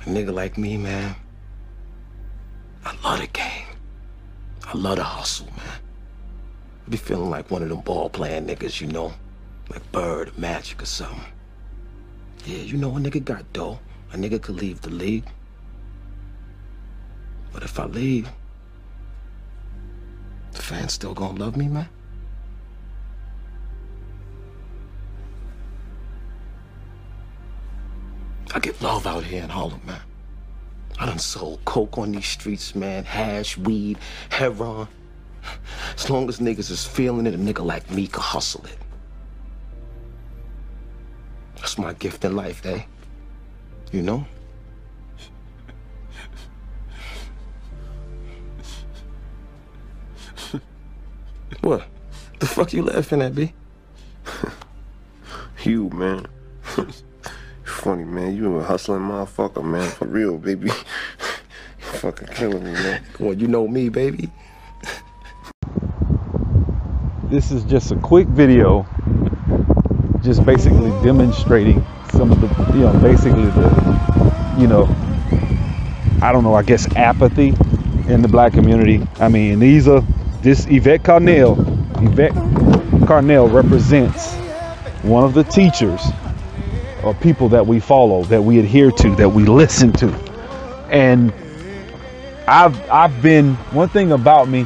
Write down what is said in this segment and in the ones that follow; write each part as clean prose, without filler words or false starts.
A nigga like me, man, I love the game. I love the hustle, man. I be feeling like one of them ball-playing niggas, you know? Like Bird, Magic, or something. Yeah, you know, a nigga got dough. A nigga could leave the league. But if I leave, the fans still gonna love me, man? I get love out here in Harlem, man. I done sold coke on these streets, man. Hash, weed, heroin. As long as niggas is feeling it, a nigga like me can hustle it. That's my gift in life, eh? You know? What? The fuck you laughing at, B? You, man. Funny, man. You a hustling motherfucker, man. For real, baby. You fucking killing me, man. Well, you know me, baby. This is just a quick video, just basically demonstrating some of the, basically the, I don't know, I guess apathy in the black community. I mean, this Yvette Carnell represents one of the teachers or people that we follow, that we adhere to, that we listen to. And I've been, one thing about me,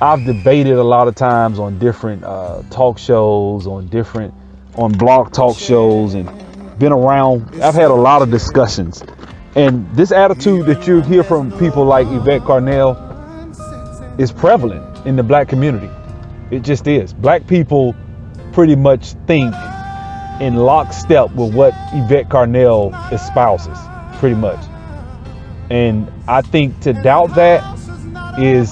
I've debated a lot of times on different talk shows, on blog talk shows, and been around. I've had a lot of discussions. And this attitude that you hear from people like Yvette Carnell is prevalent in the black community. It just is. Black people pretty much think in lockstep with what Yvette Carnell espouses, pretty much. And I think to doubt that is,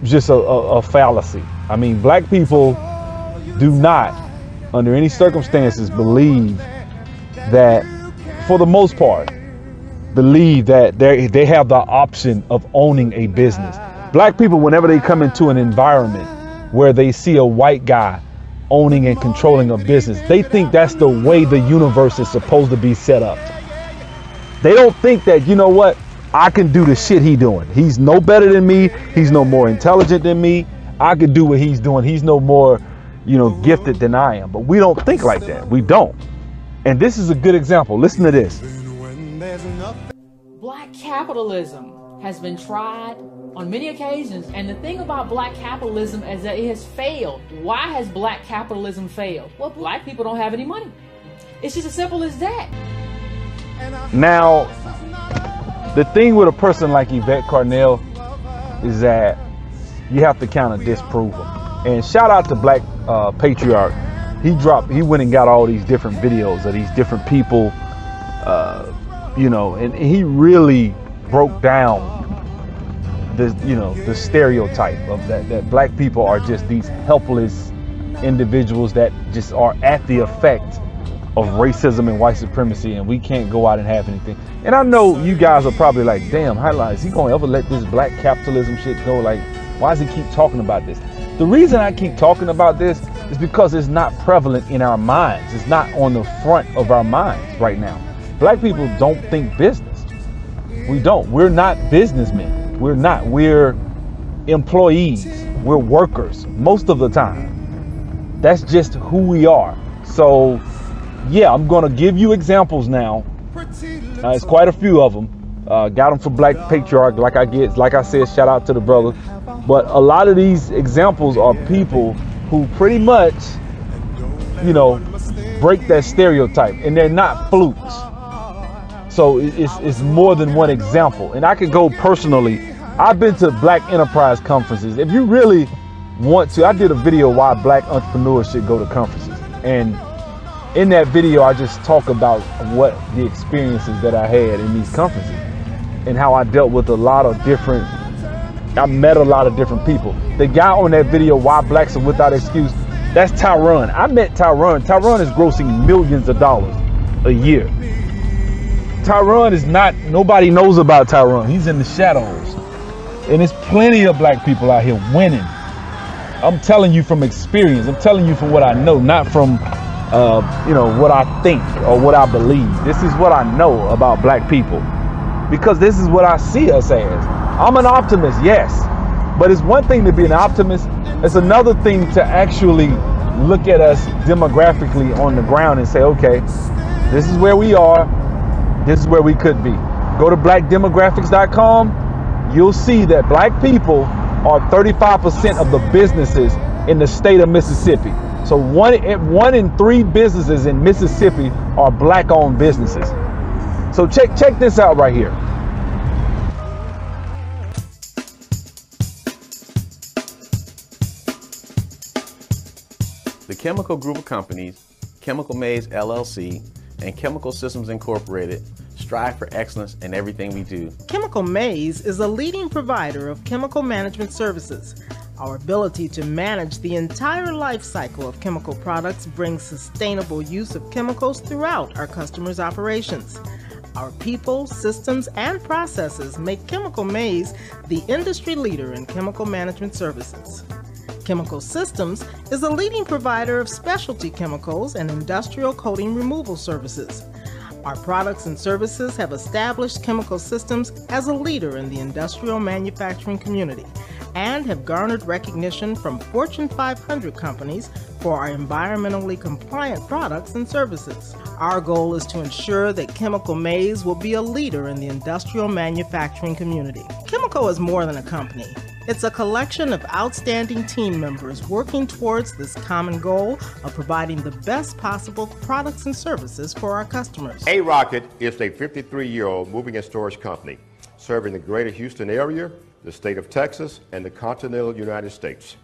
just a fallacy. I mean, black people do not, under any circumstances, believe that, for the most part, believe that they have the option of owning a business. Black people, whenever they come into an environment where they see a white guy owning and controlling a business, they think that's the way the universe is supposed to be set up. They don't think that, you know what, I can do the shit he doing. He's no better than me. He's no more intelligent than me. I can do what he's doing. He's no more, gifted than I am. But we don't think like that. We don't. And this is a good example. Listen to this. Black capitalism has been tried on many occasions. And the thing about black capitalism is that it has failed. Why has black capitalism failed? Well, black people don't have any money. It's just as simple as that. Now, the thing with a person like Yvette Carnell is that you have to kind of disprove them. And shout out to Black Patriarch. He went and got all these different videos of these different people, and he really broke down the stereotype of that black people are just these helpless individuals that just are at the effect of racism and white supremacy, and we can't go out and have anything. And I know you guys are probably like, damn, is he gonna ever let this black capitalism shit go? Like, why does he keep talking about this? The reason I keep talking about this is because it's not prevalent in our minds. It's not on the front of our minds right now. Black people don't think business. We don't. We're not businessmen. We're not. We're employees. We're workers most of the time. That's just who we are. So yeah, I'm gonna give you examples now. It's quite a few of them. Got them from Black Patriarch, like I said, shout out to the brother. But a lot of these examples are people who pretty much, break that stereotype, and they're not flukes. So it's more than one example. And I could go personally. I've been to Black Enterprise conferences. If you really want to, I did a video why black entrepreneurs should go to conferences. And in that video, I just talk about what the experiences that I had in these conferences and how I dealt with I met a lot of different people. The guy on that video, Why Blacks Are Without Excuse, that's Tyron. I met Tyron. Tyron is grossing millions of dollars a year. Tyron is not, nobody knows about Tyron. He's in the shadows. And there's plenty of black people out here winning. I'm telling you from experience. I'm telling you from what I know, not from what I think or what I believe. This is what I know about black people, because this is what I see us as. I'm an optimist, yes, but it's one thing to be an optimist. It's another thing to actually look at us demographically on the ground and say, okay, this is where we are. This is where we could be. Go to blackdemographics.com. You'll see that black people are 35% of the businesses in the state of Mississippi. So one in 3 businesses in Mississippi are black-owned businesses. So check this out right here. The Chemical Group of Companies, Chemical Maze LLC, and Chemical Systems Incorporated strive for excellence in everything we do. Chemical Maze is a leading provider of chemical management services. Our ability to manage the entire life cycle of chemical products brings sustainable use of chemicals throughout our customers' operations. Our people, systems, and processes make Chemical Maze the industry leader in chemical management services. Chemical Systems is a leading provider of specialty chemicals and industrial coating removal services. Our products and services have established Chemical Systems as a leader in the industrial manufacturing community and have garnered recognition from Fortune 500 companies for our environmentally compliant products and services. Our goal is to ensure that Chemical Maze will be a leader in the industrial manufacturing community. Chemical is more than a company. It's a collection of outstanding team members working towards this common goal of providing the best possible products and services for our customers. A-Rocket is a 53-year-old moving and storage company serving the greater Houston area, the state of Texas, and the continental United States.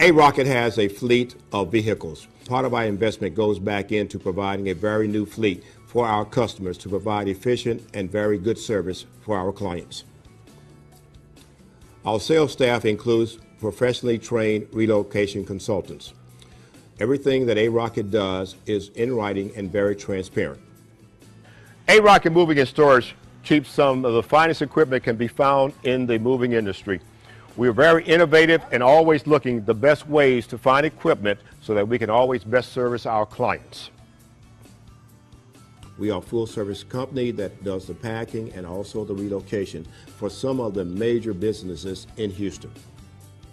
A-Rocket has a fleet of vehicles. Part of our investment goes back into providing a very new fleet for our customers to provide efficient and very good service for our clients. Our sales staff includes professionally trained relocation consultants. Everything that A-Rocket does is in writing and very transparent. A-Rocket Moving and Storage keeps some of the finest equipment can be found in the moving industry. We are very innovative and always looking the best ways to find equipment so that we can always best service our clients. We are a full-service company that does the packing and also the relocation for some of the major businesses in Houston.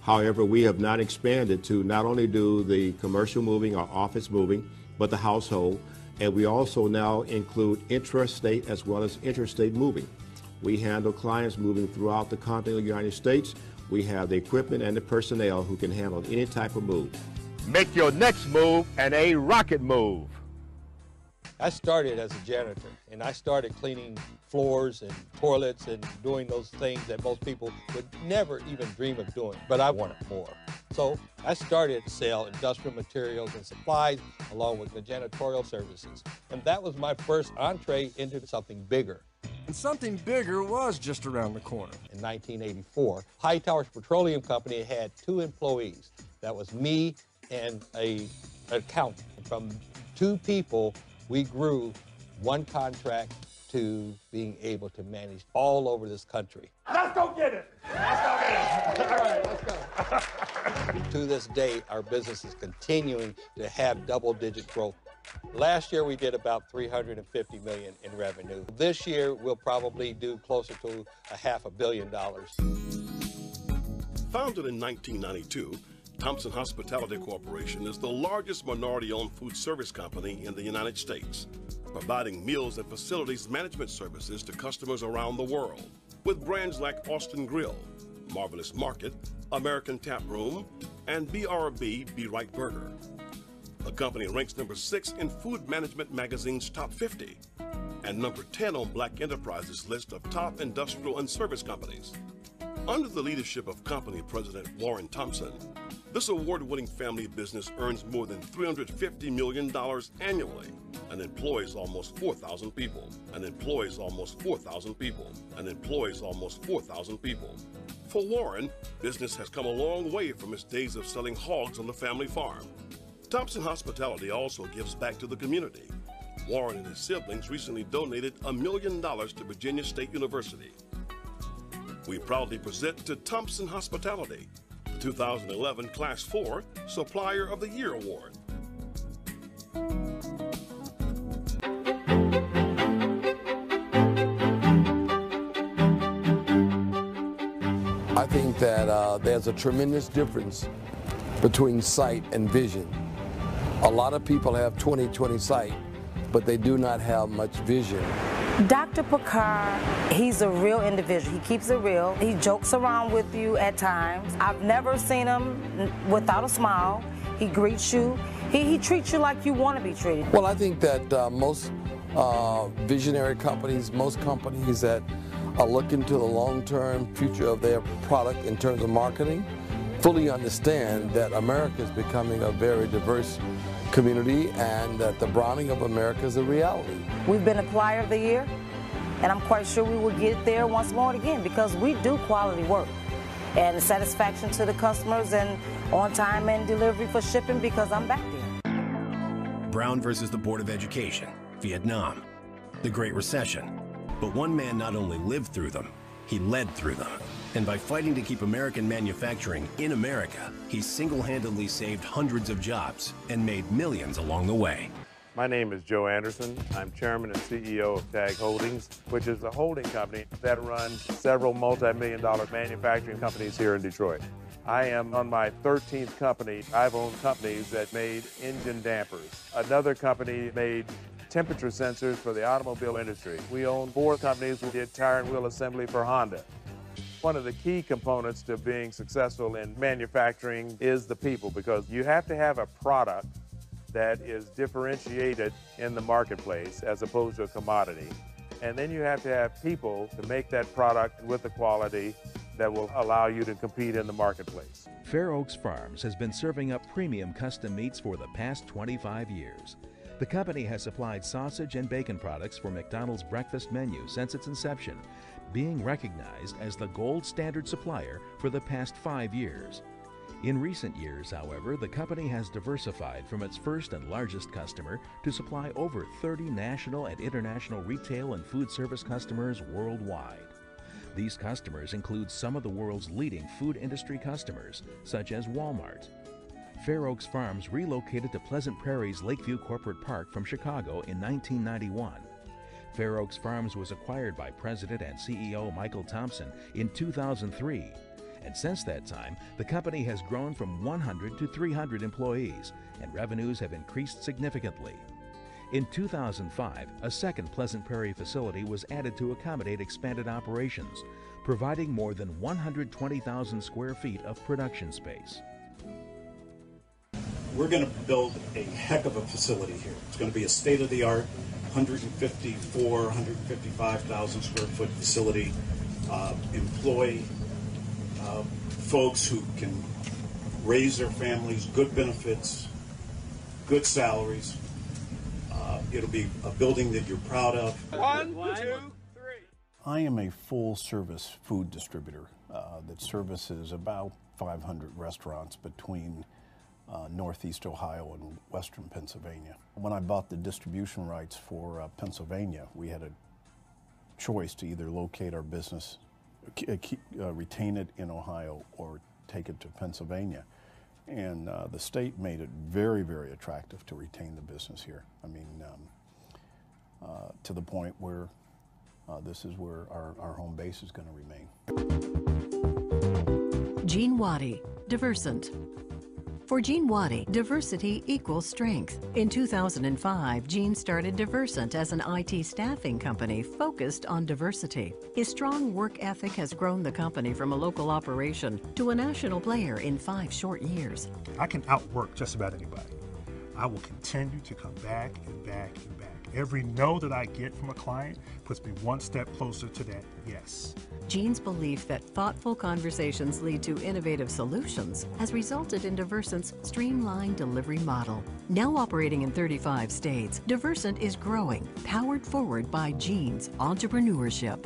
However, we have not expanded to not only do the commercial moving or office moving, but the household, and we also now include intrastate as well as interstate moving. We handle clients moving throughout the continental United States. We have the equipment and the personnel who can handle any type of move. Make your next move an A-Rocket move. I started as a janitor, and I started cleaning floors and toilets and doing those things that most people would never even dream of doing, but I wanted more. So I started to sell industrial materials and supplies along with the janitorial services, and that was my first entree into something bigger. And something bigger was just around the corner. In 1984, High Towers Petroleum Company had 2 employees. That was me and an accountant. From 2 people, we grew 1 contract to being able to manage all over this country. Let's go get it! Let's go get it! All right, let's go. To this day, our business is continuing to have double-digit growth. Last year, we did about $350 million in revenue. This year, we'll probably do closer to $500 million. Founded in 1992, Thompson Hospitality Corporation is the largest minority-owned food service company in the United States, providing meals and facilities management services to customers around the world, with brands like Austin Grill, Marvelous Market, American Tap Room, and BRB Be Right Burger. The company ranks number 6 in Food Management Magazine's Top 50 and number 10 on Black Enterprise's list of top industrial and service companies. Under the leadership of company president Warren Thompson, this award-winning family business earns more than $350 million annually and employs almost 4,000 people. For Warren, business has come a long way from its days of selling hogs on the family farm. Thompson Hospitality also gives back to the community. Warren and his siblings recently donated $1 million to Virginia State University. We proudly present to Thompson Hospitality the 2011 Class 4 Supplier of the Year Award. I think that there's a tremendous difference between sight and vision. A lot of people have 20/20 sight, but they do not have much vision. Dr. Picard, he's a real individual. He keeps it real. He jokes around with you at times. I've never seen him without a smile. He greets you. He treats you like you want to be treated. Well, I think that most visionary companies, most companies that are looking to the long-term future of their product in terms of marketing, fully understand that America is becoming a very diverse community and that the browning of America is a reality. We've been Supplier of the Year, and I'm quite sure we will get there once more again because we do quality work and satisfaction to the customers and on time and delivery for shipping because I'm back there. Brown versus the Board of Education, Vietnam, the Great Recession. But one man not only lived through them, he led through them. And by fighting to keep American manufacturing in America, he single-handedly saved hundreds of jobs and made millions along the way. My name is Joe Anderson. I'm chairman and CEO of TAG Holdings, which is a holding company that runs several multi-million-dollar manufacturing companies here in Detroit. I am on my 13th company. I've owned companies that made engine dampers. Another company made temperature sensors for the automobile industry. We own 4 companies who did tire and wheel assembly for Honda. One of the key components to being successful in manufacturing is the people, because you have to have a product that is differentiated in the marketplace as opposed to a commodity. And then you have to have people to make that product with the quality that will allow you to compete in the marketplace. Fair Oaks Farms has been serving up premium custom meats for the past 25 years. The company has supplied sausage and bacon products for McDonald's breakfast menu since its inception, being recognized as the gold standard supplier for the past 5 years. In recent years, however, the company has diversified from its first and largest customer to supply over 30 national and international retail and food service customers worldwide. These customers include some of the world's leading food industry customers, such as Walmart. Fair Oaks Farms relocated to Pleasant Prairie's Lakeview Corporate Park from Chicago in 1991. Fair Oaks Farms was acquired by President and CEO Michael Thompson in 2003. And since that time, the company has grown from 100 to 300 employees, and revenues have increased significantly. In 2005, a second Pleasant Prairie facility was added to accommodate expanded operations, providing more than 120,000 square feet of production space. We're going to build a heck of a facility here. It's going to be a state-of-the-art 155,000 square foot facility, employ folks who can raise their families, good benefits, good salaries. It'll be a building that you're proud of. 1, 2, 3. I am a full-service food distributor that services about 500 restaurants between Northeast Ohio and Western Pennsylvania. When I bought the distribution rights for Pennsylvania, we had a choice to either locate our business, retain it in Ohio, or take it to Pennsylvania. And the state made it very, very attractive to retain the business here. I mean, to the point where this is where our home base is going to remain. Gene Waddy, Diversant. For Gene Waddy, diversity equals strength. In 2005, Gene started Diversant as an IT staffing company focused on diversity. His strong work ethic has grown the company from a local operation to a national player in 5 short years. I can outwork just about anybody. I will continue to come back and back and back. Every no that I get from a client puts me one step closer to that yes. Gene's belief that thoughtful conversations lead to innovative solutions has resulted in Diversant's streamlined delivery model. Now operating in 35 states, Diversant is growing, powered forward by Gene's entrepreneurship.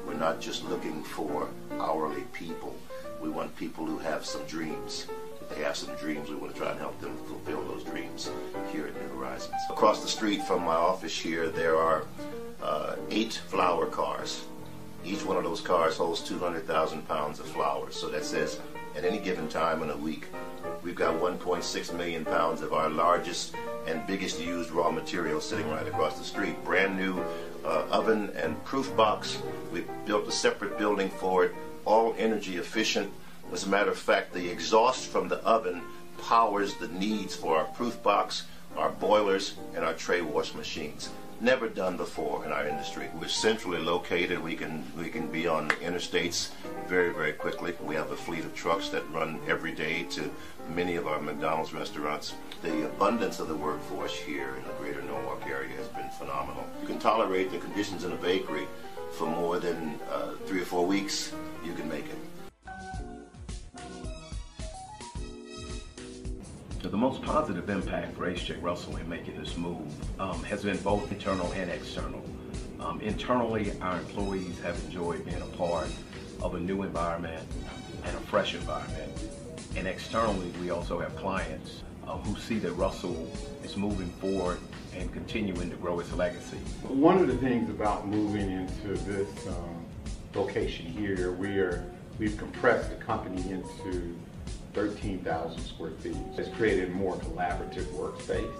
We're not just looking for hourly people. We want people who have some dreams. If they have some dreams, we want to try and help them fulfill those dreams here at New Horizons. Across the street from my office here, there are 8 flour cars. Each one of those cars holds 200,000 pounds of flour. So that says at any given time in a week, we've got 1.6 million pounds of our largest and biggest used raw material sitting right across the street. Brand new oven and proof box. We built a separate building for it, all energy efficient. As a matter of fact, the exhaust from the oven powers the needs for our proof box, our boilers, and our tray wash machines. Never done before in our industry. We're centrally located. We can be on the interstates very, very quickly. We have a fleet of trucks that run every day to many of our McDonald's restaurants. The abundance of the workforce here in the greater Norwalk area has been phenomenal. You can tolerate the conditions in a bakery for more than 3 or 4 weeks, you can make it. The most positive impact Grace J. Russell in making this move has been both internal and external. Internally, our employees have enjoyed being a part of a new environment and a fresh environment. And externally, we also have clients who see that Russell is moving forward and continuing to grow its legacy. One of the things about moving into this location here, we've compressed the company into 13,000 square feet. It's created a more collaborative workspace.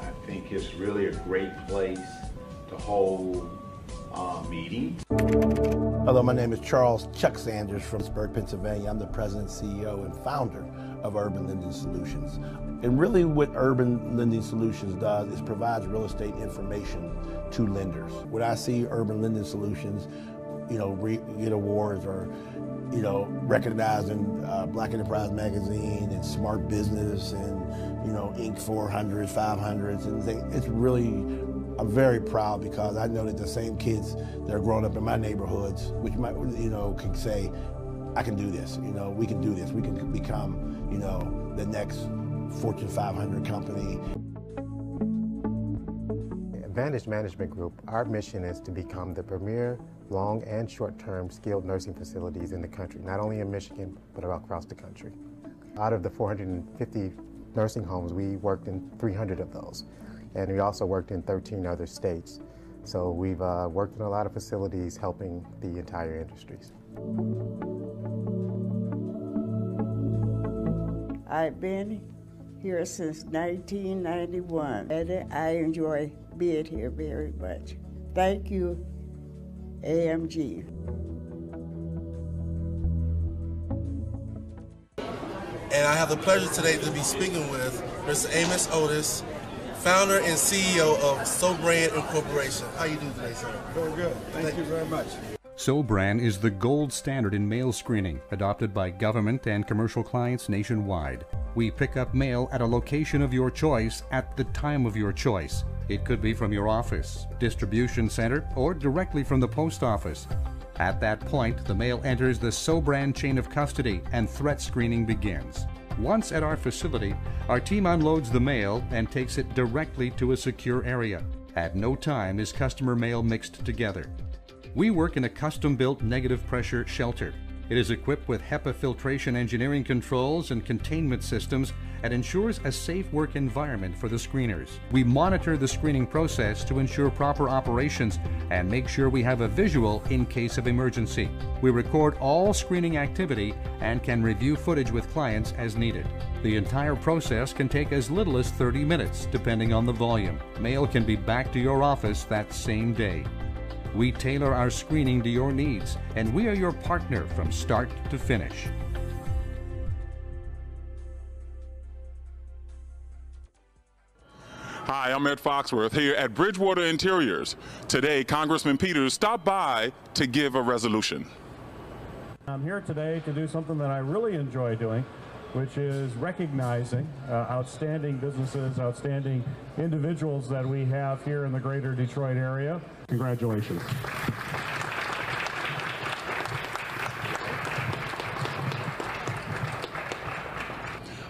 I think it's really a great place to hold meetings. Hello, my name is Charles Chuck Sanders from Pittsburgh, Pennsylvania. I'm the president, CEO, and founder of Urban Lending Solutions. And really what Urban Lending Solutions does is provides real estate information to lenders. When I see Urban Lending Solutions, get awards or recognized in Black Enterprise Magazine and Smart Business and, Inc. 400, 500s. And it's really, I'm very proud because I know that the same kids that are growing up in my neighborhoods, which might, can say, I can do this, we can do this. We can become, the next Fortune 500 company. Advantage Management Group, our mission is to become the premier long and short-term skilled nursing facilities in the country, not only in Michigan, but across the country. Out of the 450 nursing homes, we worked in 300 of those. And we also worked in 13 other states. So we've worked in a lot of facilities helping the entire industries. I've been here since 1991, and I enjoy being here very much. Thank you, AMG. And I have the pleasure today to be speaking with Mr. Amos Otis, founder and CEO of Sobran Incorporation. How you doing today, sir? Very good. Thank you very much. Sobran is the gold standard in mail screening, adopted by government and commercial clients nationwide. We pick up mail at a location of your choice at the time of your choice. It could be from your office, distribution center, or directly from the post office. At that point, the mail enters the Sobran chain of custody and threat screening begins. Once at our facility, our team unloads the mail and takes it directly to a secure area. At no time is customer mail mixed together. We work in a custom-built negative pressure shelter. It is equipped with HEPA filtration engineering controls and containment systems and ensures a safe work environment for the screeners. We monitor the screening process to ensure proper operations and make sure we have a visual in case of emergency. We record all screening activity and can review footage with clients as needed. The entire process can take as little as 30 minutes, depending on the volume. Mail can be back to your office that same day. We tailor our screening to your needs, and we are your partner from start to finish. Hi, I'm Ed Foxworth here at Bridgewater Interiors. Today, Congressman Peters stopped by to give a resolution. I'm here today to do something that I really enjoy doing, which is recognizing outstanding businesses, outstanding individuals that we have here in the greater Detroit area. Congratulations.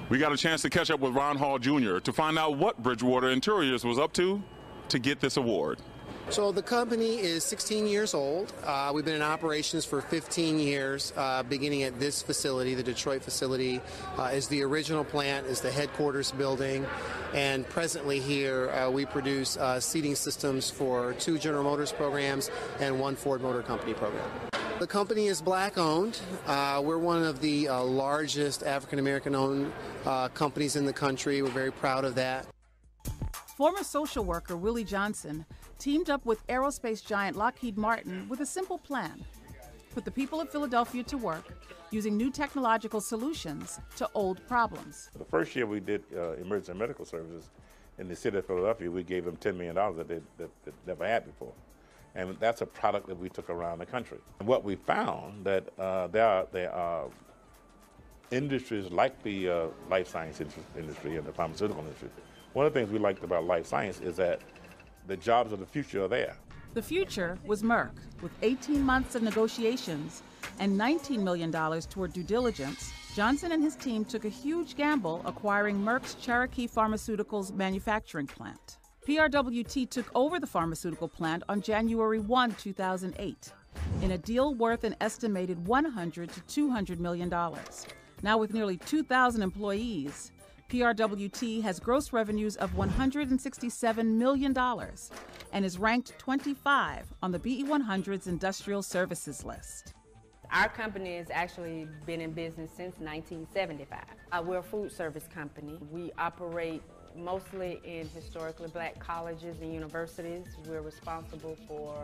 We got a chance to catch up with Ron Hall Jr. to find out what Bridgewater Interiors was up to get this award. So the company is 16 years old. We've been in operations for 15 years, beginning at this facility. The Detroit facility is the original plant, is the headquarters building, and presently here we produce seating systems for 2 General Motors programs and 1 Ford Motor Company program. The company is Black-owned. We're one of the largest African-American-owned companies in the country. We're very proud of that. Former social worker Willie Johnson teamed up with aerospace giant Lockheed Martin with a simple plan: put the people of Philadelphia to work using new technological solutions to old problems. The first year we did emergency medical services in the city of Philadelphia, we gave them $10 million that they never had before. And that's a product that we took around the country. And what we found that there are industries like the life science industry and the pharmaceutical industry. One of the things we liked about life science is that the jobs of the future are there. The future was Merck, with 18 months of negotiations and $19 million toward due diligence. Johnson and his team took a huge gamble acquiring Merck's Cherokee Pharmaceuticals manufacturing plant. PRWT took over the pharmaceutical plant on January 1, 2008, in a deal worth an estimated $100 to $200 million. Now with nearly 2,000 employees, PRWT has gross revenues of $167 million and is ranked 25 on the BE100's industrial services list. Our company has actually been in business since 1975. We're a food service company. We operate mostly in historically black colleges and universities. We're responsible for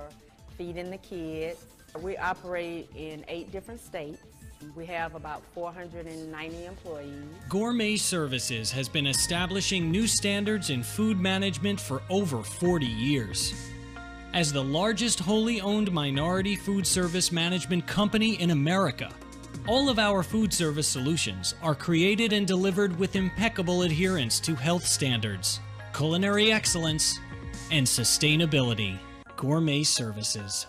feeding the kids. We operate in 8 different states. We have about 490 employees. Gourmet Services has been establishing new standards in food management for over 40 years. As the largest wholly owned minority food service management company in America, all of our food service solutions are created and delivered with impeccable adherence to health standards, culinary excellence, and sustainability. Gourmet Services.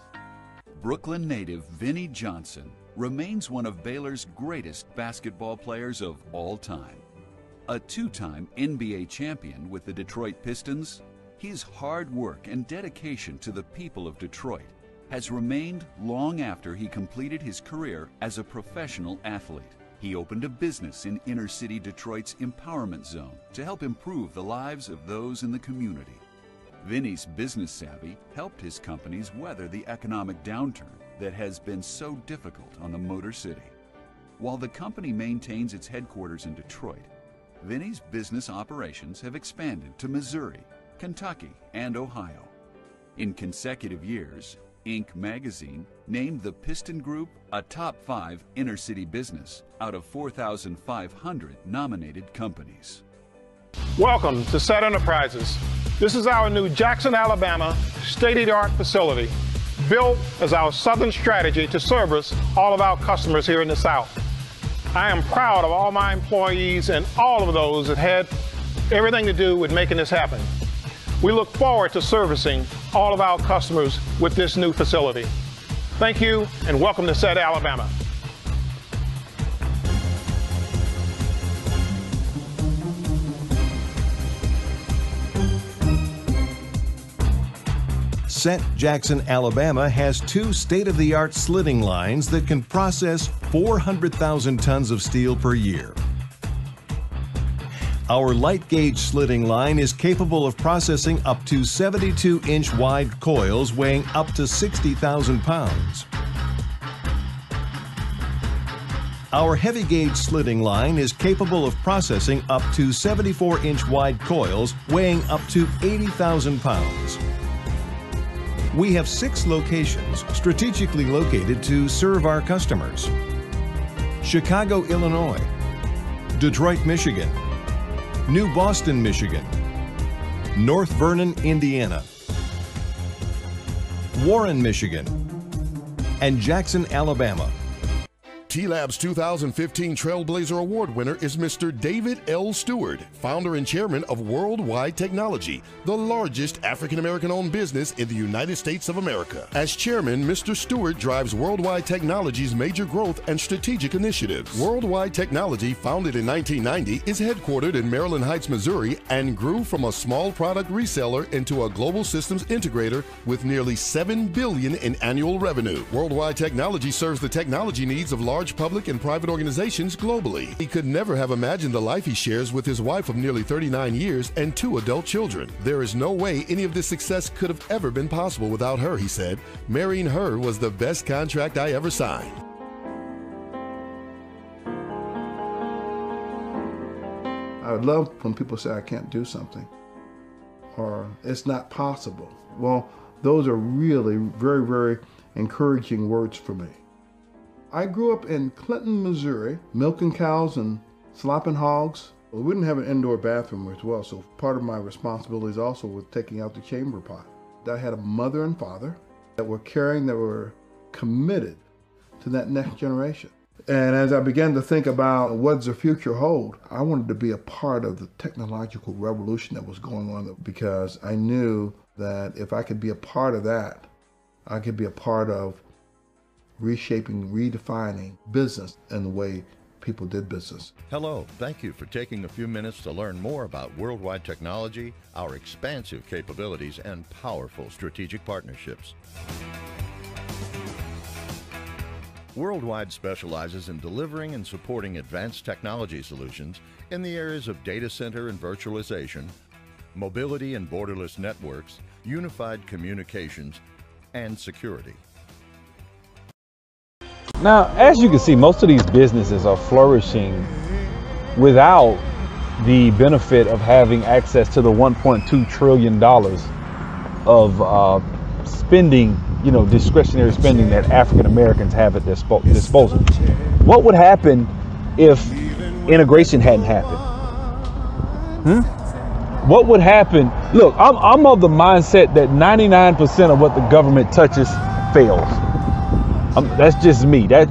Brooklyn native Vinnie Johnson remains one of Baylor's greatest basketball players of all time. A 2-time NBA champion with the Detroit Pistons, his hard work and dedication to the people of Detroit has remained long after he completed his career as a professional athlete. He opened a business in inner-city Detroit's empowerment zone to help improve the lives of those in the community. Vinnie's business savvy helped his companies weather the economic downturn that has been so difficult on the Motor City. While the company maintains its headquarters in Detroit, Vinnie's business operations have expanded to Missouri, Kentucky, and Ohio. In consecutive years, Inc. magazine named the Piston Group a top 5 inner-city business out of 4,500 nominated companies. Welcome to SET Enterprises. This is our new Jackson, Alabama state-of-the-art facility, built as our southern strategy to service all of our customers here in the South. I am proud of all my employees and all of those that had everything to do with making this happen. We look forward to servicing all of our customers with this new facility. Thank you, and welcome to SET, Alabama. SET Jackson, Alabama has 2 state-of-the-art slitting lines that can process 400,000 tons of steel per year. Our light gauge slitting line is capable of processing up to 72-inch wide coils weighing up to 60,000 pounds. Our heavy gauge slitting line is capable of processing up to 74-inch wide coils weighing up to 80,000 pounds. We have 6 locations strategically located to serve our customers: Chicago, Illinois; Detroit, Michigan; New Boston, Michigan; North Vernon, Indiana; Warren, Michigan; and Jackson, Alabama. T-Lab's 2015 Trailblazer Award winner is Mr. David L. Stewart, founder and chairman of Worldwide Technology, the largest African-American-owned business in the United States of America. As chairman, Mr. Stewart drives Worldwide Technology's major growth and strategic initiatives. Worldwide Technology, founded in 1990, is headquartered in Maryland Heights, Missouri, and grew from a small product reseller into a global systems integrator with nearly $7 billion in annual revenue. Worldwide Technology serves the technology needs of large public and private organizations globally. He could never have imagined the life he shares with his wife of nearly 39 years and 2 adult children. There is no way any of this success could have ever been possible without her, he said. Marrying her was the best contract I ever signed. I would love when people say I can't do something. or it's not possible. Well, those are really very, very encouraging words for me. I grew up in Clinton, Missouri, milking cows and slopping hogs. Well, we didn't have an indoor bathroom as well, so part of my responsibilities also was taking out the chamber pot. I had a mother and father that were caring, that were committed to that next generation. And as I began to think about what does the future hold, I wanted to be a part of the technological revolution that was going on, because I knew that if I could be a part of that, I could be a part of reshaping, redefining business and the way people did business. Hello, thank you for taking a few minutes to learn more about Worldwide Technology, our expansive capabilities, and powerful strategic partnerships. Worldwide specializes in delivering and supporting advanced technology solutions in the areas of data center and virtualization, mobility and borderless networks, unified communications, and security. Now, as you can see, most of these businesses are flourishing without the benefit of having access to the $1.2 trillion of spending, discretionary spending that African Americans have at their disposal. What would happen if integration hadn't happened? What would happen? Look, I'm of the mindset that 99% of what the government touches fails. That's just me. That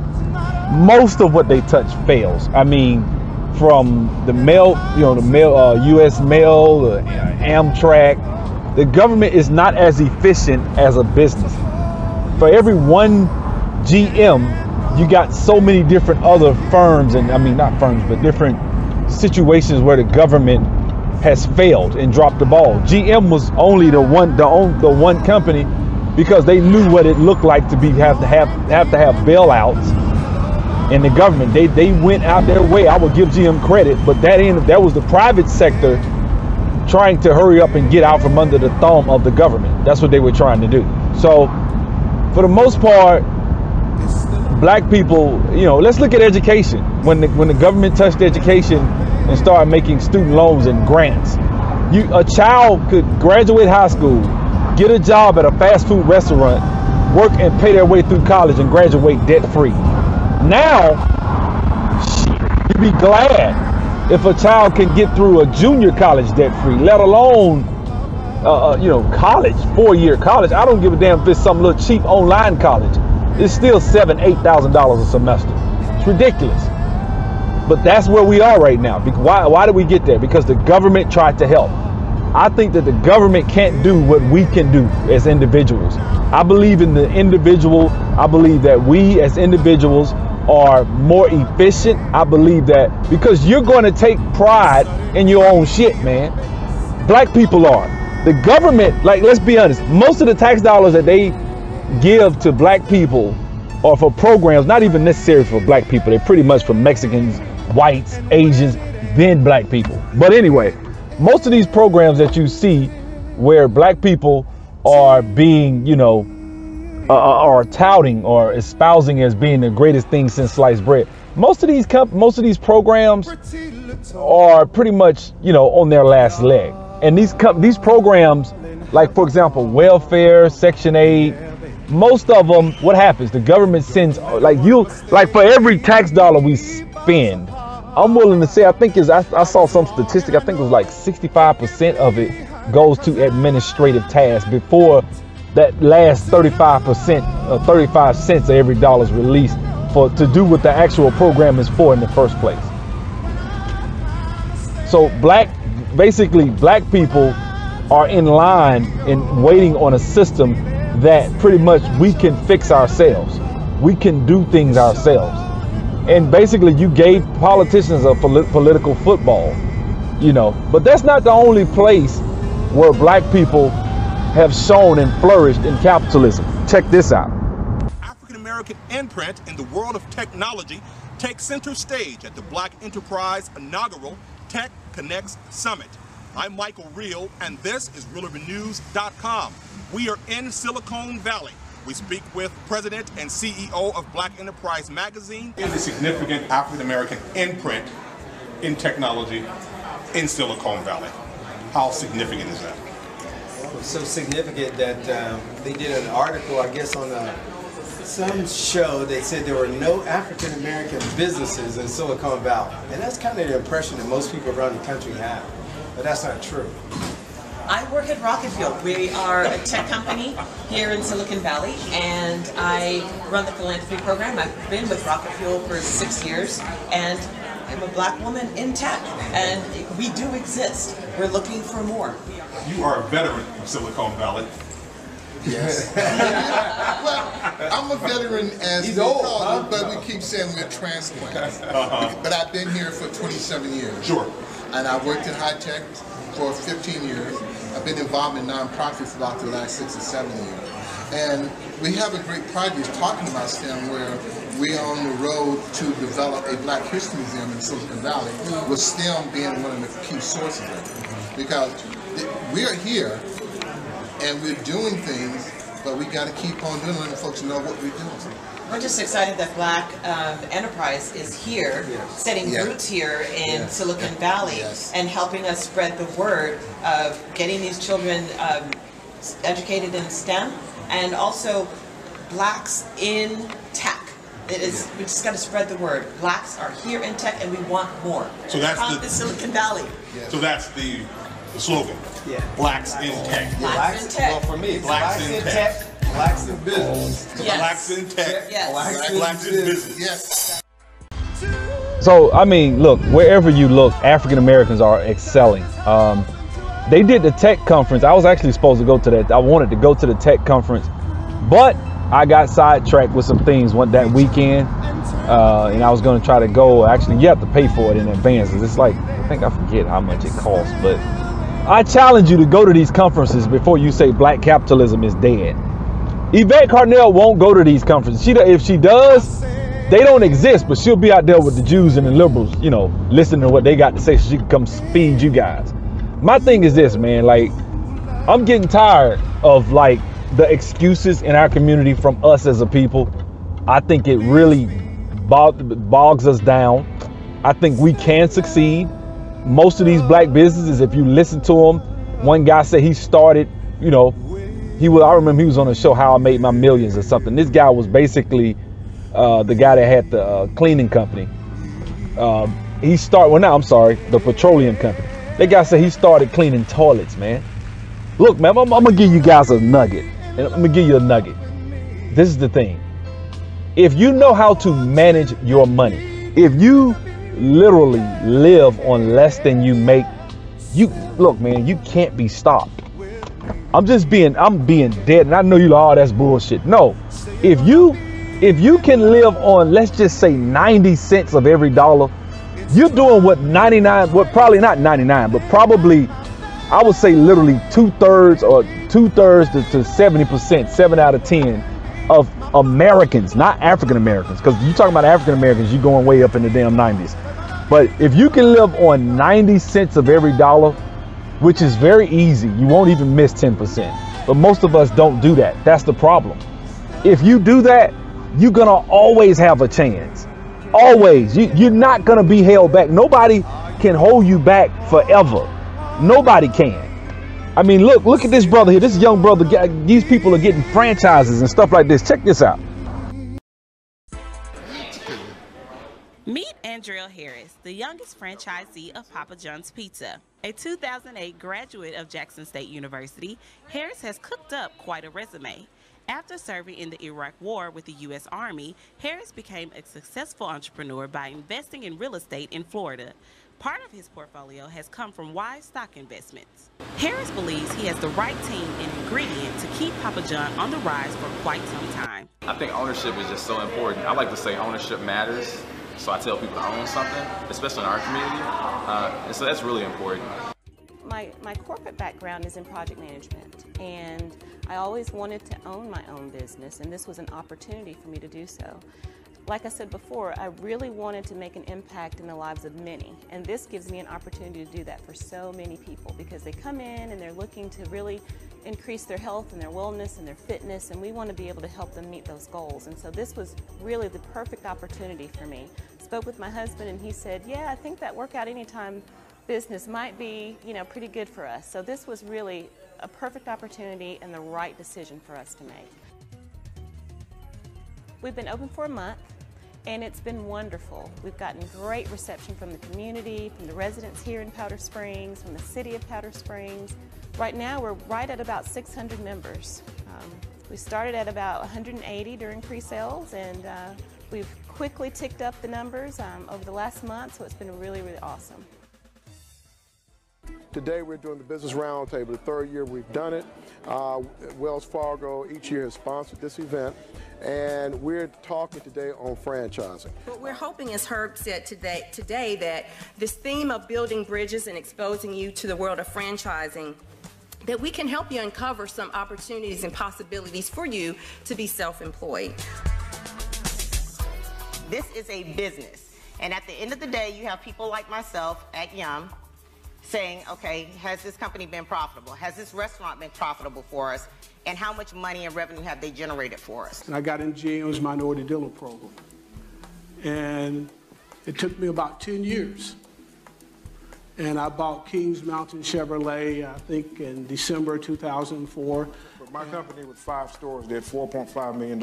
most of what they touch fails. I mean, from the mail, U.S. mail, the Amtrak, the government is not as efficient as a business. For every one GM, you got so many different other firms, and I mean not firms, but different situations where the government has failed and dropped the ball. GM was only the one company, because they knew what it looked like to have bailouts in the government. They went out their way. I will give GM credit, but that was the private sector trying to hurry up and get out from under the thumb of the government. That's what they were trying to do. So for the most part, black people, let's look at education. When the government touched education and started making student loans and grants, a child could graduate high school, get a job at a fast food restaurant, work and pay their way through college and graduate debt-free. Now, you'd be glad if a child can get through a junior college debt-free, let alone, college, 4-year college. I don't give a damn if it's some little cheap online college. It's still $7,000, $8,000 a semester. It's ridiculous. But that's where we are right now. Why did we get there? Because the government tried to help. I think that the government can't do what we can do as individuals. I believe in the individual. I believe that we as individuals are more efficient. I believe that because you're going to take pride in your own shit, man. Black people are. The government, let's be honest, most of the tax dollars that they give to black people are for programs not even necessary for black people. They're pretty much for Mexicans, whites, Asians, then black people. But anyway, most of these programs that you see where black people are being, are touting or espousing as being the greatest thing since sliced bread, most of these programs are pretty much, on their last leg. And these programs, like for example, welfare, Section 8, most of them, what happens? The government sends, for every tax dollar we spend, I'm willing to say, I saw some statistic, I think it was like 65% of it goes to administrative tasks before that last 35% or 35 cents of every dollar is released to do what the actual program is for in the first place. So basically black people are in line and waiting on a system that pretty much we can fix ourselves. We can do things ourselves. And basically you gave politicians a political football, but that's not the only place where black people have shown and flourished in capitalism. Check this out. African-American imprint in the world of technology takes center stage at the Black Enterprise inaugural Tech Connects Summit. I'm Michael Reel, and this is ReelRenews.com. We are in Silicon Valley. We speak with President and CEO of Black Enterprise Magazine. Is a significant African-American imprint in technology in Silicon Valley. How significant is that? so significant that they did an article, I guess, on some show. They said there were no African American businesses in Silicon Valley, and that's kind of the impression that most people around the country have, but that's not true. I work at Rocket Fuel. We are a tech company here in Silicon Valley, and I run the philanthropy program. I've been with Rocket Fuel for 6 years, and I'm a black woman in tech, and we do exist. We're looking for more. You are a veteran of Silicon Valley. Yes. Well, I'm a veteran as He's we old, call it, but we keep saying we're transplants. But I've been here for 27 years. Sure. And I worked in high tech for 15 years. I've been involved in nonprofits for about the last 6 or 7 years. And we have a great project talking about STEM where we are on the road to develop a Black History Museum in Silicon Valley, with STEM being one of the key sources of it. Because we're here and we're doing things, but we got to keep on doing it, letting folks know what we're doing. We're just excited that Black Enterprise is here, setting roots here in Silicon Valley, and helping us spread the word of getting these children educated in STEM, and also blacks in tech. We just got to spread the word. Blacks are here in tech, and we want more. So that's the Silicon Valley. So that's the slogan. Blacks in tech. Blacks in tech. Well, for me, blacks in tech. Blacks in business. Blacks in tech. Yes. Blacks in business. Yes. So, I mean, look, wherever you look, African Americans are excelling. They did the tech conference. I was actually supposed to go to that. I wanted to go to the tech conference, but I got sidetracked with some things that weekend, and I was going to try to go. Actually, you have to pay for it in advance. It's like, I forget how much it costs, but I challenge you to go to these conferences before you say black capitalism is dead. Yvette Carnell won't go to these conferences. If she does, they don't exist, but she'll be out there with the Jews and the liberals, you know, listening to what they got to say so she can come feed you guys. My thing is this, man, like, I'm getting tired of, like, the excuses in our community from us as a people. I think it really bogs us down. I think we can succeed. Most of these black businesses, if you listen to them, one guy said he started, you know, I remember he was on a show, How I Made My Millions or something. This guy was basically the guy that had the cleaning company. The petroleum company. That guy said he started cleaning toilets, man. Look, man, I'm gonna give you guys a nugget. And I'm gonna give you a nugget. This is the thing. If you know how to manage your money, if you literally live on less than you make, look, man, you can't be stopped. I'm being dead, and I know you're like, oh, that's bullshit. No, if you can live on, let's just say 90 cents of every dollar, you're doing probably not 99, but probably, I would say literally 2/3 to 70%, 7 out of 10 of Americans, not African Americans, because you talking about African Americans, you're going way up in the damn 90s. But if you can live on 90 cents of every dollar, which is very easy, you won't even miss 10%. But most of us don't do that. That's the problem. If you do that, you're gonna always have a chance. Always. You're not gonna be held back. Nobody can hold you back forever. Nobody can. I mean, look at this brother here. This young brother, these people are getting franchises and stuff like this. Check this out. Meet Andrea Harris, the youngest franchisee of Papa John's Pizza. A 2008 graduate of Jackson State University, Harris has cooked up quite a resume. After serving in the Iraq War with the U.S. Army, Harris became a successful entrepreneur by investing in real estate in Florida. Part of his portfolio has come from wise stock investments. Harris believes he has the right team and ingredient to keep Papa John on the rise for quite some time. I think ownership is just so important. I like to say ownership matters. So I tell people to own something, especially in our community, and so that's really important. My corporate background is in project management, and I always wanted to own my own business, and this was an opportunity for me to do so. Like I said before, I really wanted to make an impact in the lives of many, and this gives me an opportunity to do that for so many people, because they come in and they're looking to really increase their health and their wellness and their fitness, and we want to be able to help them meet those goals. And so this was really the perfect opportunity for me. Spoke with my husband, and he said, yeah, I think that Workout Anytime business might be, pretty good for us. So this was really a perfect opportunity and the right decision for us to make. We've been open for a month, and it's been wonderful. We've gotten great reception from the community, from the residents here in Powder Springs, from the city of Powder Springs. Right now, we're right at about 600 members. We started at about 180 during pre-sales, and we've quickly ticked up the numbers over the last month, so it's been really, really awesome. Today we're doing the Business Roundtable, the third year we've done it. Wells Fargo each year has sponsored this event, and we're talking today on franchising. What we're hoping, as Herb said today, that this theme of building bridges and exposing you to the world of franchising, that we can help you uncover some opportunities and possibilities for you to be self-employed. This is a business, and at the end of the day, you have people like myself at Yum saying, okay, has this company been profitable? Has this restaurant been profitable for us? And how much money and revenue have they generated for us? And I got in GM's Minority Dealer Program, and it took me about 10 years. And I bought Kings Mountain Chevrolet, I think, in December 2004. But my company with 5 stores did $4.5 million.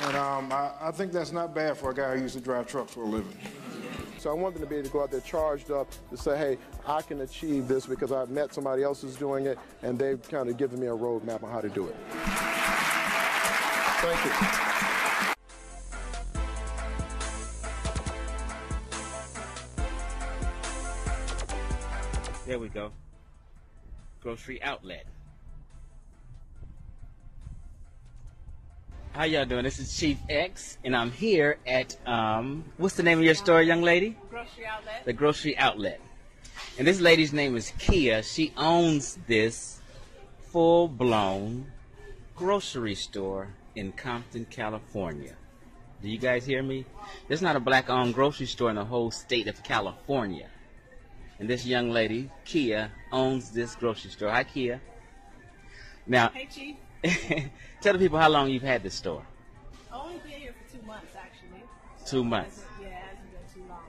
And I think that's not bad for a guy who used to drive trucks for a living. So I want them to be able to go out there charged up to say, hey, I can achieve this because I've met somebody else who's doing it, and they've kind of given me a roadmap on how to do it. Thank you. There we go. Grocery outlet. How y'all doing? This is Chief X, and I'm here at, what's the name of your store, young lady? Grocery Outlet. The Grocery Outlet. And this lady's name is Kia. She owns this full-blown grocery store in Compton, California. Do you guys hear me? There's not a black-owned grocery store in the whole state of California. And this young lady, Kia, owns this grocery store. Hi, Kia. Now, Hey, Chief. tell the people how long you've had this store. Only been here for 2 months, actually. 2 months. Yeah, it hasn't been too long.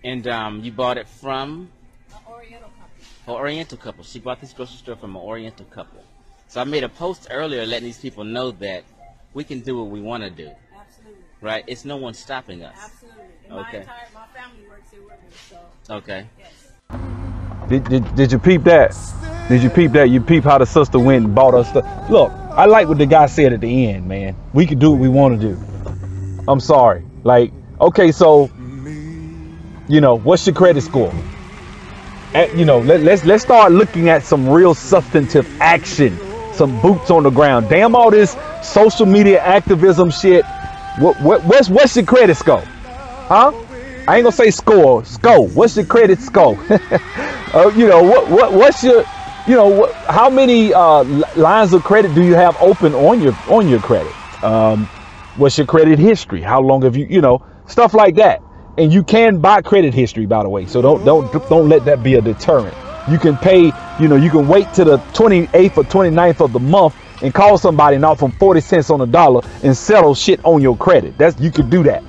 And you bought it from? An Oriental company. An Oriental couple. She bought this grocery store from an Oriental couple. So I made a post earlier letting these people know that we can do what we want to do. Absolutely. Right? It's no one stopping us. Absolutely. And Okay. my family works here with me, so. Okay. Yes. Did you peep that? Did you peep that? You peep how the sister went and bought us stuff. Look, I like what the guy said at the end, man. We can do what we want to do. I'm sorry. Like, okay, so, you know, what's your credit score? You know, let's start looking at some real substantive action, some boots on the ground. Damn all this social media activism shit. What's your credit score? Huh? I ain't gonna say score. What's your credit score? You know, what's your, you know, how many lines of credit do you have open on your credit? What's your credit history? How long have you know, stuff like that. And you can buy credit history, by the way. So don't let that be a deterrent. You can pay, you know, you can wait till the 28th or 29th of the month and call somebody and offer them 40 cents on the dollar and settle shit on your credit. You can do that.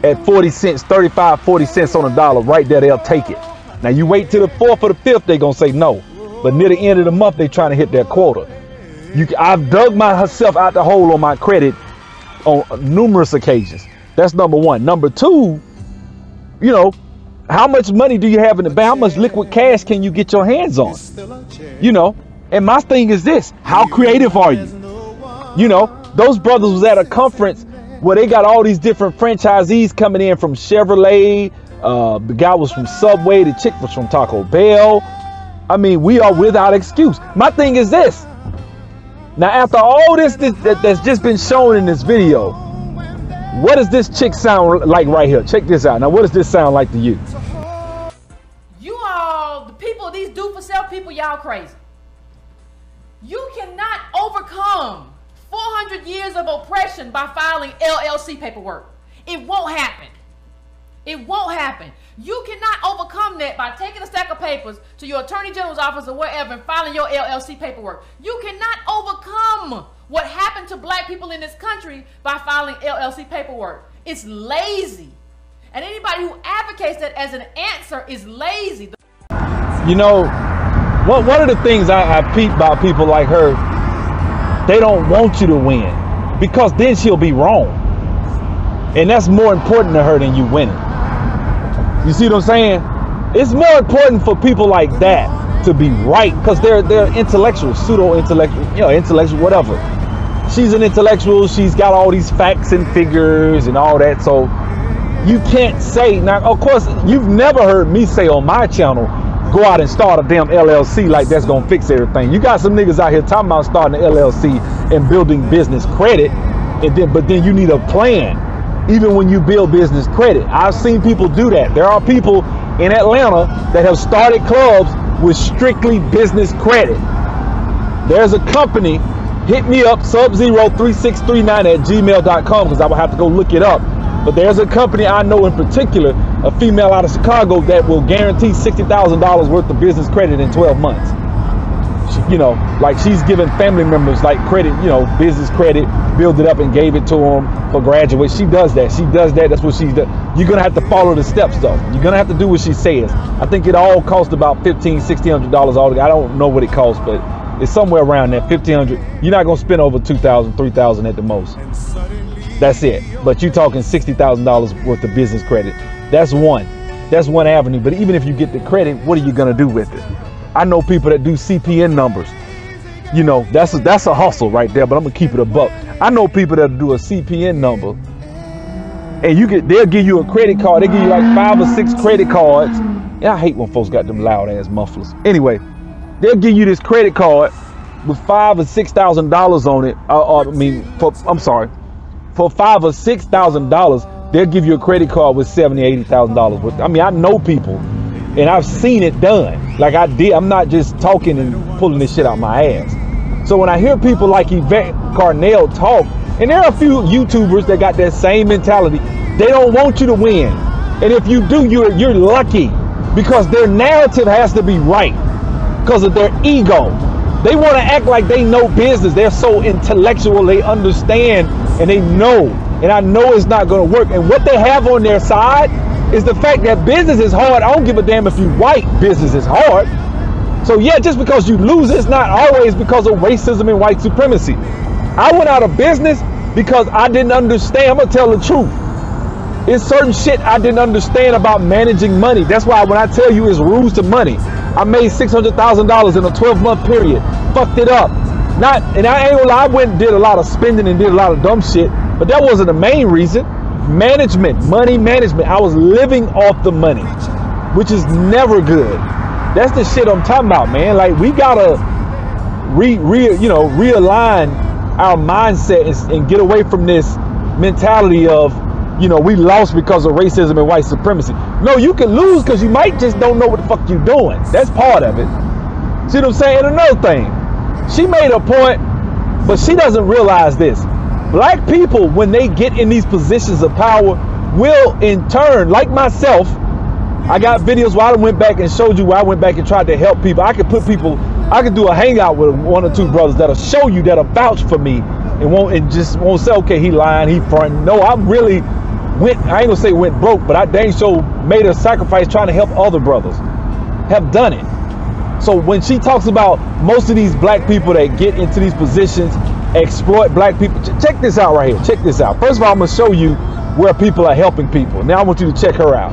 At 40 cents, 35, 40 cents on the dollar, right there, they'll take it. Now you wait till the 4th or the 5th, they're gonna say no. But near the end of the month, they're trying to hit their quota. I've dug myself out the hole on my credit on numerous occasions. That's number one. Number two, you know, how much money do you have in the bank? How much liquid cash can you get your hands on? You know, and my thing is this, how creative are you? You know, those brothers was at a conference where they got all these different franchisees coming in from Chevrolet. The guy was from Subway. The chick was from Taco Bell. I mean, we are without excuse. My thing is this. Now, after all this that's just been shown in this video, what does this chick sound like right here? Check this out. Now, what does this sound like to you? You all, the people, these do-for-self people, y'all crazy. You cannot overcome 400 years of oppression by filing LLC paperwork. It won't happen. It won't happen. You cannot overcome that by taking a stack of papers to your attorney general's office or wherever and filing your LLC paperwork. You cannot overcome what happened to black people in this country by filing LLC paperwork. It's lazy. And anybody who advocates that as an answer is lazy. You know, one of the things I peep about people like her, they don't want you to win because then she'll be wrong. And that's more important to her than you winning. You see what I'm saying? It's more important for people like that to be right because they're intellectuals, pseudo-intellectual, you know, intellectual, whatever. She's an intellectual. She's got all these facts and figures and all that. So you can't say, now, of course, you've never heard me say on my channel, go out and start a damn LLC like that's gonna fix everything. You got some niggas out here talking about starting an LLC and building business credit, but then you need a plan. Even when you build business credit, I've seen people do that. There are people in Atlanta that have started clubs with strictly business credit. There's a company, hit me up, subzero3639@gmail.com, because I would have to go look it up. But there's a company I know in particular, a female out of Chicago, that will guarantee $60,000 worth of business credit in 12 months. She, you know, like she's giving family members like credit, you know, business credit, build it up and gave it to them for graduate. She does that. That's what she's done. You're going to have to follow the steps though. You're going to have to do what she says. I think it all costs about $1,500, $1,600 altogether. I don't know what it costs, but it's somewhere around that, $1,500. You're not going to spend over $2,000, $3,000 at the most. That's it. But you're talking $60,000 worth of business credit. That's one avenue. But even if you get the credit, what are you going to do with it? I know people that do CPN numbers. You know, that's a hustle right there, but I'm going to keep it a buck. I know people that do a CPN number and they'll give you a credit card. They give you like 5 or 6 credit cards. Yeah, I hate when folks got them loud ass mufflers. Anyway, they'll give you this credit card with $5,000 or $6,000 on it. For $5,000 or $6,000, they'll give you a credit card with $70,000, $80,000. I mean, I know people, and I've seen it done. Like I did. I'm not just talking and pulling this shit out my ass. So when I hear people like Yvette Carnell talk, and there are a few YouTubers that got that same mentality, they don't want you to win. And if you do, you're lucky, because their narrative has to be right because of their ego. They want to act like they know business. They're so intellectual, they understand, and they know. And I know it's not going to work. And what they have on their side is the fact that business is hard. I don't give a damn if you white, business is hard. So yeah, just because you lose, it's not always because of racism and white supremacy. I went out of business because I didn't understand. I'm going to tell the truth. It's certain shit I didn't understand about managing money. That's why when I tell you it's rules to money, I made $600,000 in a 12-month period. Fucked it up. And I ain't gonna lie, I went and did a lot of spending and did a lot of dumb shit, but that wasn't the main reason. Management, money management. I was living off the money, which is never good. That's the shit I'm talking about, man. Like, we gotta realign our mindset and get away from this mentality of, you know, we lost because of racism and white supremacy. No, you can lose because you might just don't know what the fuck you're doing. That's part of it. See what I'm saying? And another thing, she made a point, but she doesn't realize this. Black people, when they get in these positions of power, will in turn, like myself, I got videos where I went back and showed you where I went back and tried to help people. I could do a hangout with 1 or 2 brothers that'll show you, that'll vouch for me and won't say, okay, he lying, he fronting. No, I really I ain't gonna say went broke, but I dang sure made a sacrifice trying to help other brothers. Have done it. So when she talks about most of these black people that get into these positions, exploit black people, check this out right here. Check this out. First of all, I'm gonna show you where people are helping people. Now I want you to check her out.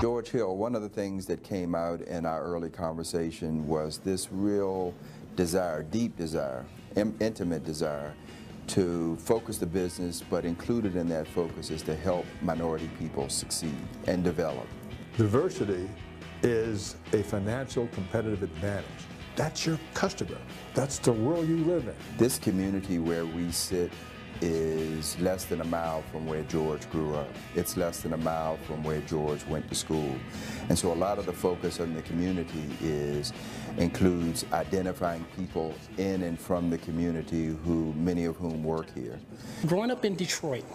George Hill, one of the things that came out in our early conversation was this real desire, deep desire, intimate desire to focus the business, but included in that focus is to help minority people succeed and develop. Diversity is a financial competitive advantage. That's your customer. That's the world you live in. This community where we sit is less than a mile from where George grew up. It's less than a mile from where George went to school. And so a lot of the focus on the community includes identifying people in and from the community many of whom work here. Growing up in Detroit,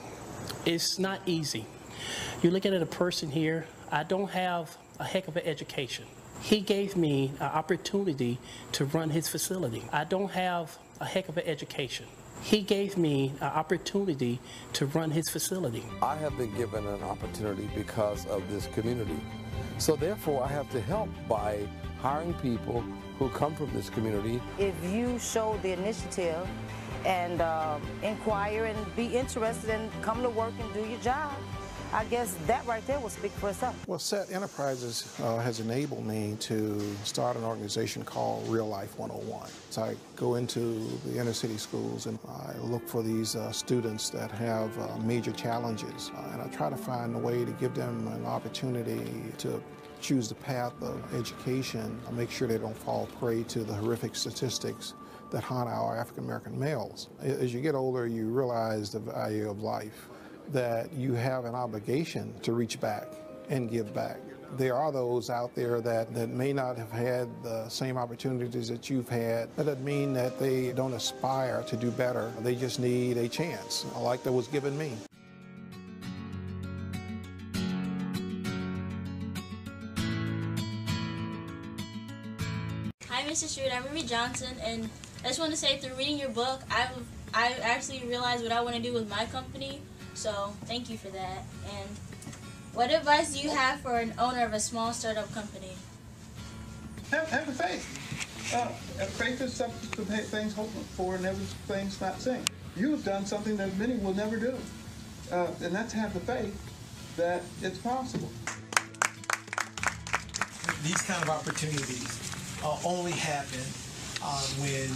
it's not easy. You're looking at a person here, I don't have a heck of an education. He gave me an opportunity to run his facility. I don't have a heck of an education. He gave me an opportunity to run his facility. I have been given an opportunity because of this community. So therefore, I have to help by hiring people who come from this community. If you show the initiative and inquire and be interested and come to work and do your job, I guess that right there will speak for itself. Well, SET Enterprises has enabled me to start an organization called Real Life 101. So I go into the inner city schools and I look for these students that have major challenges, and I try to find a way to give them an opportunity to choose the path of education, make sure they don't fall prey to the horrific statistics that haunt our African American males. As you get older, you realize the value of life, that you have an obligation to reach back and give back. There are those out there that may not have had the same opportunities that you've had. That doesn't mean that they don't aspire to do better. They just need a chance, like that was given me. Hi, Mr. Stewart. I'm Ruby Johnson, and I just want to say, through reading your book, I actually realized what I want to do with my company. So thank you for that. And what advice do you have for an owner of a small startup company? Have the faith. Faith is substance to things hoped for and everything's not seen. You have done something that many will never do. And that's have the faith that it's possible. These kind of opportunities only happen when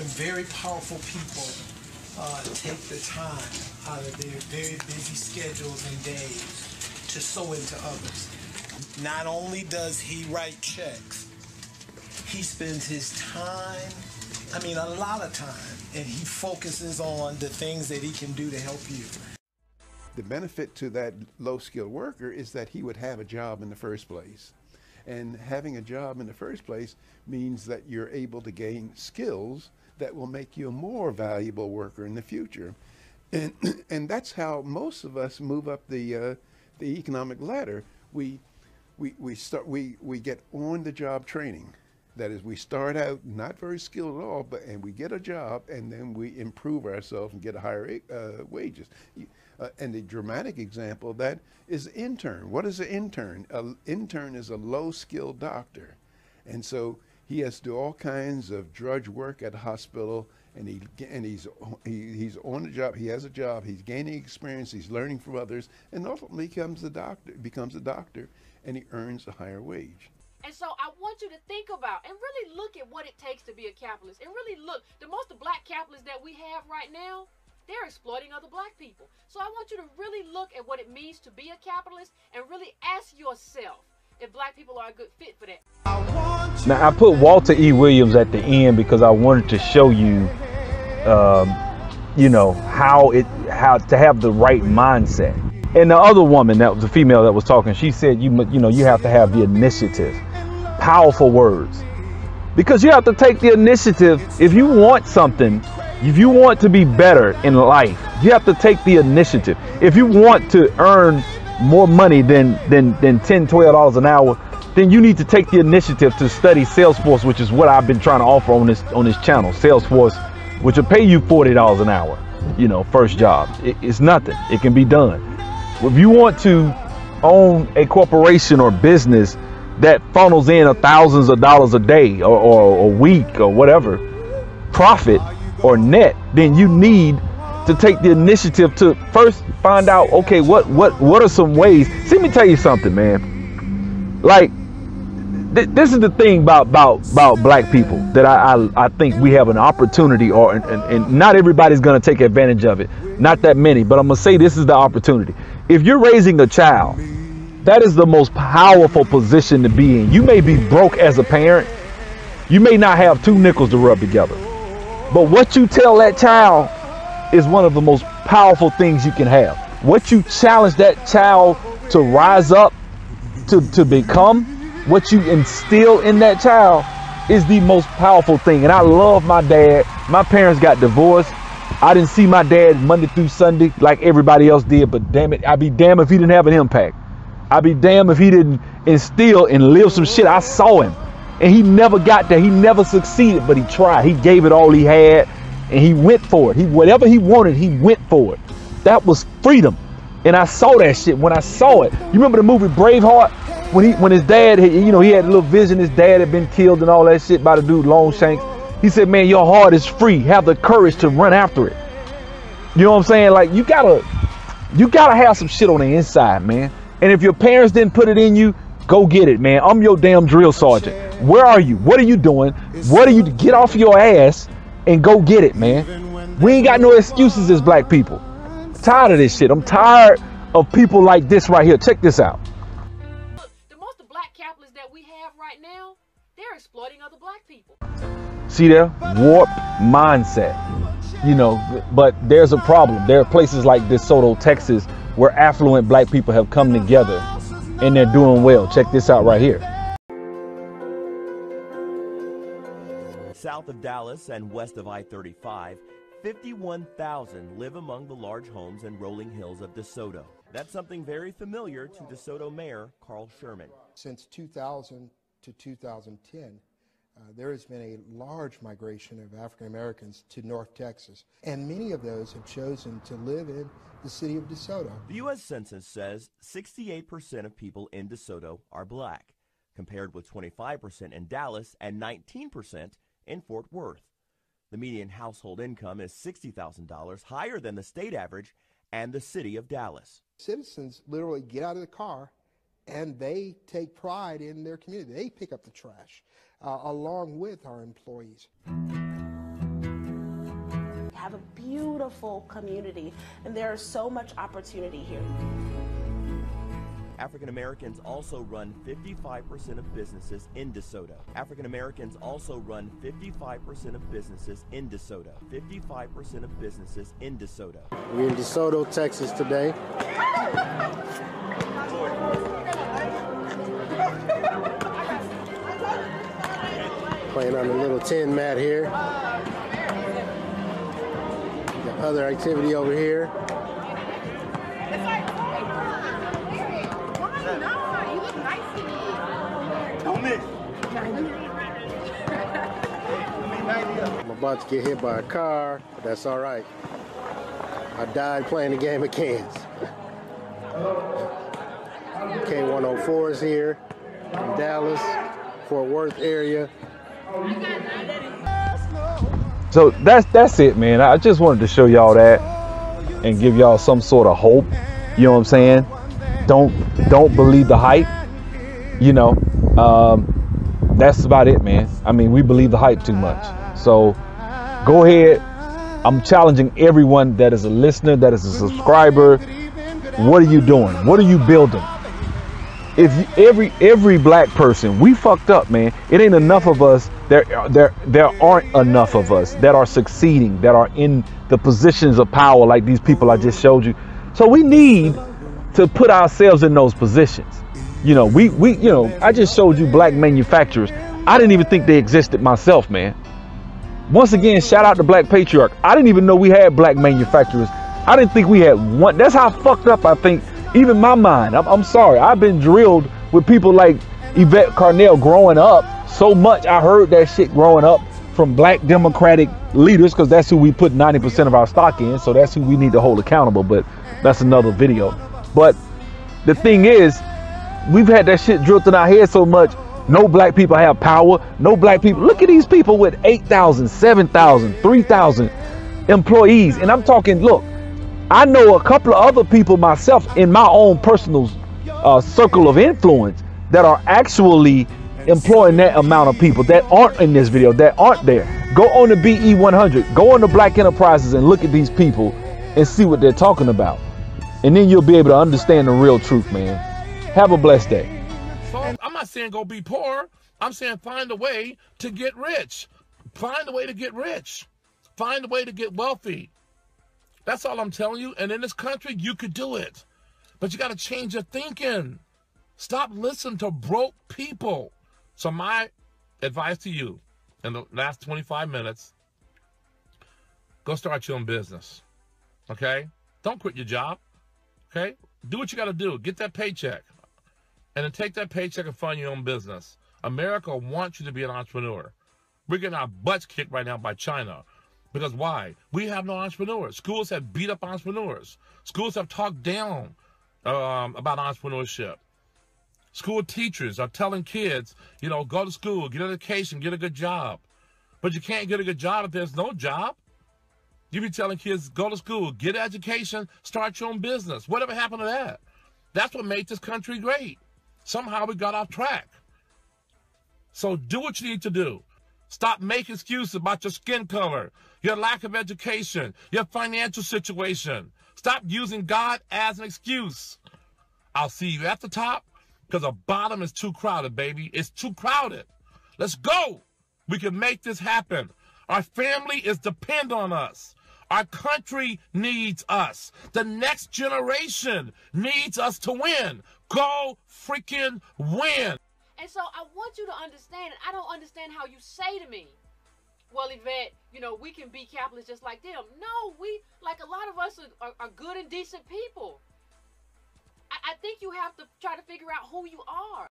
very powerful people take the time out of their very busy schedules and days to sow into others. Not only does he write checks, he spends his time, a lot of time, and he focuses on the things that he can do to help you. The benefit to that low-skilled worker is that he would have a job in the first place. And having a job in the first place means that you're able to gain skills that will make you a more valuable worker in the future. And that's how most of us move up the economic ladder. We get on-the-job training. That is, we start out not very skilled at all, and we get a job, and then we improve ourselves and get a higher wages. And the dramatic example of that is intern. What is an intern? An intern is a low-skilled doctor, and so he has to do all kinds of drudge work at a hospital, and he's on the job. He has a job. He's gaining experience. He's learning from others, and ultimately becomes a doctor, and he earns a higher wage. And so I want you to think about and really look at what it takes to be a capitalist. And really look, most of the black capitalists that we have right now, they're exploiting other black people. So I want you to really look at what it means to be a capitalist and really ask yourself if black people are a good fit for that. Now, I put Walter E. Williams at the end because I wanted to show you, how to have the right mindset. And the other woman, that was a female that was talking, she said, you have to have the initiative. Powerful words. Because you have to take the initiative. If you want something, if you want to be better in life, you have to take the initiative. If you want to earn more money than $10, $12 an hour, then you need to take the initiative to study Salesforce, which is what I've been trying to offer on this channel. Salesforce, which will pay you $40 an hour, first job. It's nothing. It can be done. If you want to own a corporation or business that funnels in thousands of dollars a day or a week or whatever, profit or net, then you need to take the initiative to first find out, okay, what are some ways? See, let me tell you something, man. Like, this is the thing about black people that I think we have an opportunity, and not everybody's gonna take advantage of it. Not that many, but I'm gonna say this is the opportunity. If you're raising a child, that is the most powerful position to be in. You may be broke as a parent. You may not have two nickels to rub together. But what you tell that child is one of the most powerful things you can have. What you challenge that child to rise up, to become, what you instill in that child is the most powerful thing. And I love my dad. My parents got divorced. I didn't see my dad Monday through Sunday like everybody else did, but damn it, I'd be damned if he didn't have an impact. I'd be damned if he didn't instill and live some shit. I saw him, and he never got there. He never succeeded, but he tried. He gave it all he had, and he went for it. Whatever he wanted, he went for it. That was freedom. And I saw that shit when I saw it. You remember the movie Braveheart? When his dad, he had a little vision, his dad had been killed and all that shit by the dude Longshanks. He said, man, your heart is free. Have the courage to run after it. You know what I'm saying? Like, you gotta have some shit on the inside, man. And if your parents didn't put it in you, go get it, man. I'm your damn drill sergeant. Where are you? What are you doing? Get off your ass and go get it, man. We ain't got no excuses as black people. I'm tired of this shit. I'm tired of people like this right here. Check this out. The most of black capitalists that we have right now, they're exploiting other black people. See there? Warped mindset. You know, but there's a problem. There are places like DeSoto, Texas, where affluent black people have come together and they're doing well. Check this out right here. South of Dallas and west of I-35, 51,000 live among the large homes and rolling hills of DeSoto. That's something very familiar to DeSoto Mayor Carl Sherman. Since 2000 to 2010, there has been a large migration of African Americans to North Texas, and many of those have chosen to live in the city of DeSoto. The U.S. Census says 68% of people in DeSoto are black, compared with 25% in Dallas and 19% in Fort Worth. The median household income is $60,000, higher than the state average and the city of Dallas. Citizens literally get out of the car and they take pride in their community. They pick up the trash along with our employees. Have a beautiful community, and there is so much opportunity here. African Americans also run 55% of businesses in DeSoto. African Americans also run 55% of businesses in DeSoto. 55% of businesses in DeSoto. We're in DeSoto, Texas today. Playing on a little tin mat here. Got other activity over here. I'm about to get hit by a car, but that's all right. I died playing the game of cans. K104 is here in Dallas, Fort Worth area. So that's it, man. I just wanted to show y'all that and give y'all some sort of hope. You know what I'm saying? Don't believe the hype. You know, that's about it, man. I mean, we believe the hype too much. So go ahead. I'm challenging everyone that is a listener, that is a subscriber. What are you doing? What are you building? If you, every black person, we fucked up, man. It ain't enough of us. There aren't enough of us that are succeeding, that are in the positions of power like these people I just showed you. So we need to put ourselves in those positions. You know, you know, I just showed you black manufacturers. I didn't even think they existed myself, man. Once again, shout out to Black Patriarch. I didn't even know we had black manufacturers. I didn't think we had one. That's how fucked up I think even my mind. I'm sorry. I've been drilled with people like Yvette Carnell growing up so much. I heard that shit growing up from black Democratic leaders, because that's who we put 90% of our stock in. So that's who we need to hold accountable. But that's another video. But the thing is, we've had that shit drilled in our head so much. No black people have power. No black people. Look at these people with 8,000, 7,000, 3,000 employees. And I'm talking, look, I know a couple of other people myself in my own personal circle of influence that are actually employing that amount of people that aren't in this video, that aren't there. Go on the BE 100, go on the Black Enterprises and look at these people and see what they're talking about. And then you'll be able to understand the real truth, man. Have a blessed day. I'm not saying go be poor. I'm saying find a way to get rich. Find a way to get rich. Find a way to get wealthy. That's all I'm telling you. And in this country, you could do it. But you got to change your thinking. Stop listening to broke people. So my advice to you in the last 25 minutes, go start your own business. Okay? Don't quit your job. Okay? Do what you got to do. Get that paycheck. And then take that paycheck and fund your own business. America wants you to be an entrepreneur. We're getting our butts kicked right now by China. Because why? We have no entrepreneurs. Schools have beat up entrepreneurs. Schools have talked down about entrepreneurship. School teachers are telling kids, you know, go to school, get an education, get a good job. But you can't get a good job if there's no job. You be telling kids, go to school, get an education, start your own business. Whatever happened to that? That's what made this country great. Somehow we got off track. So do what you need to do. Stop making excuses about your skin color, your lack of education, your financial situation. Stop using God as an excuse. I'll see you at the top because the bottom is too crowded, baby. It's too crowded. Let's go. We can make this happen. Our family is dependent on us. Our country needs us. The next generation needs us to win. Go freaking win. And so I want you to understand, and I don't understand how you say to me, well, Yvette, you know, we can be capitalists just like them. No, we, like a lot of us are good and decent people. I think you have to try to figure out who you are.